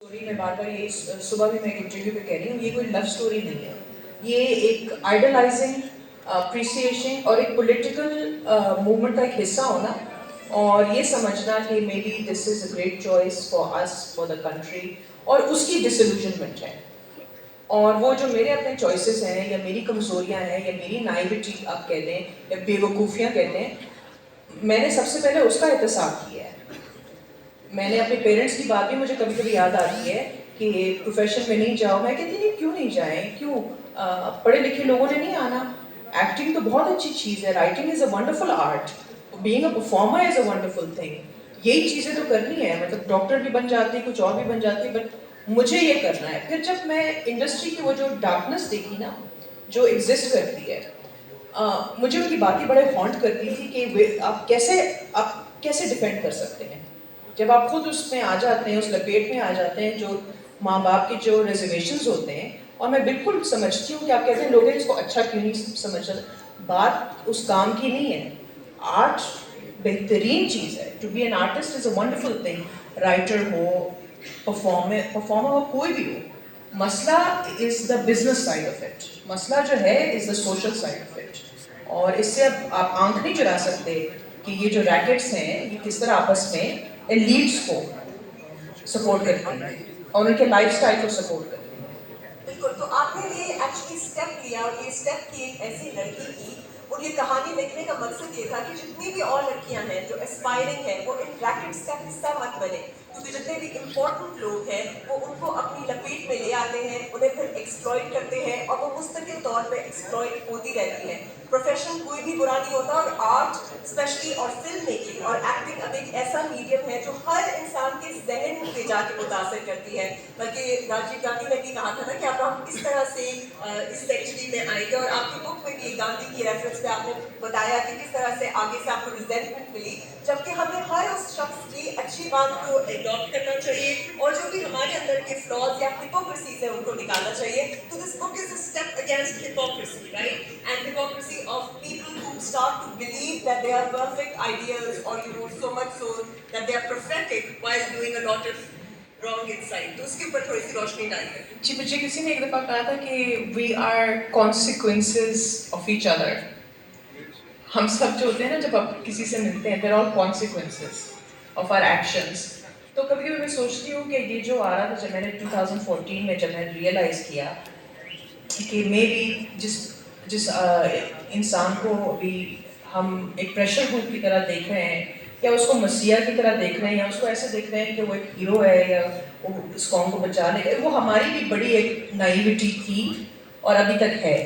Story में बार बार ये सुबह भी मैं एक इंटरव्यू पे कह रही हूँ, ये कोई लव स्टोरी नहीं है, ये एक आइडलाइजिंग अप्रिसिएशन और एक पॉलिटिकल मूवमेंट का एक हिस्सा होना और ये समझना कि may be this is a great choice for us for the country और उसकी डिसइल्यूजनमेंट है। और वो जो मेरे अपने चॉइसेस हैं या मेरी कमजोरियां हैं या मेरी नाइविटी आप कहते हैं या बेवकूफ़ियाँ कहते हैं, मैंने सबसे पहले उसका एहतसाब किया है। मैंने अपने पेरेंट्स की बात भी मुझे कभी कभी याद आती है कि प्रोफेशन में नहीं जाओ, मैं कहती नहीं क्यों नहीं जाएं, क्यों पढ़े लिखे लोगों ने नहीं आना। एक्टिंग तो बहुत अच्छी चीज़ है, writing is a wonderful art, being a performer is a wonderful thing. यही चीज़ें तो करनी है, मतलब डॉक्टर भी बन जाती, कुछ और भी बन जाती, बट मुझे ये करना है। फिर जब मैं इंडस्ट्री की वो जो डार्कनेस देखी ना, जो एग्जिस्ट करती है, मुझे उनकी बातें बड़े हॉन्ट करती थी कि आप कैसे डिफेंड कर सकते हैं जब आप खुद उसमें आ जाते हैं, उस लपेट में आ जाते हैं, जो माँ बाप के जो रिजर्वेशंस होते हैं। और मैं बिल्कुल समझती हूँ कि आप कहते हैं लोग इसको अच्छा क्यों नहीं समझ रहे, बात उस काम की नहीं है। आर्ट बेहतरीन चीज़ है, to be an artist is a wonderful thing, writer हो, परफॉर्मर हो, कोई भी हो। मसला is the business side of it, मसला जो है is the social side of it. और इससे अब आप आंख नहीं चुरा सकते कि ये जो रैकेट्स हैं ये किस तरह आपस में एलीट्स को सपोर्ट करते हैं और उनके लाइफस्टाइल को सपोर्ट करते हैं। बिल्कुल, तो आपने ये एक्चुअली स्टेप लिया और ये स्टेप की एक ऐसी लड़की की, और ये कहानी लिखने का मकसद ये था कि जितनी भी और लड़कियां हैं जो एस्पायरिंग हैं वो इन रैकेट्स का हिस्सा मत बने, क्योंकि जितने भी इम्पोर्टेंट लोग हैं वो उनको अपनी लपेट में ले आते हैं, उन्हें फिर एक्सप्लॉइट करते हैं और वो मुस्तकिल तौर पे एक्सप्लॉइट होती रहती है। प्रोफेशन कोई भी बुरा नहीं होता, और आर्ट स्पेशली और फिल्म मेकिंग और एक्टिंग अब एक ऐसा मीडियम है जो हर इंसान के जहन पे जाके मुतासर करती है। बल्कि राजीव गांधी ने भी कहा था ना कि अब हम इस तरह से इस सेंचुरी में आएंगे, और आपकी बुक में भी गांधी की रेफरेंस पे आपने बताया कि किस तरह से आगे से आपको रिजेंटमेंट मिली, जबकि हमें हर उस शख्स की अच्छी बात को एडॉप्ट करना चाहिए और जो भी हमारे अंदर के फ्लॉज या हिपोक्रेसीज है उनको निकालना चाहिए। तो this book is a step against hypocrisy, right? And hypocrisy of people who start to believe that they are perfect ideas, or so much so that they are prophetic while doing a lot of wrong inside. तो उसके ऊपर थोड़ी सी रोशनी डालिए। जी, मुझे किसी ने एक दफ़ा कहा था कि we are consequences of each other. हम सब जो होते हैं ना, जब आप किसी से मिलते हैं, they're all consequences of our actions. तो कभी कभी मैं सोचती हूँ कि ये जो आ रहा था, जब मैंने 2014 में जब मैंने रियलाइज़ किया कि मे बी जिस जिस इंसान को अभी हम एक प्रेशर ग्रुप की तरह देख रहे हैं, या उसको मसीहा की तरह देख रहे हैं, या उसको ऐसे देख रहे हैं कि वो एक हीरो है या वो इस कौम को बचा लेगा, वो हमारी भी बड़ी एक नाइविटी थी और अभी तक है।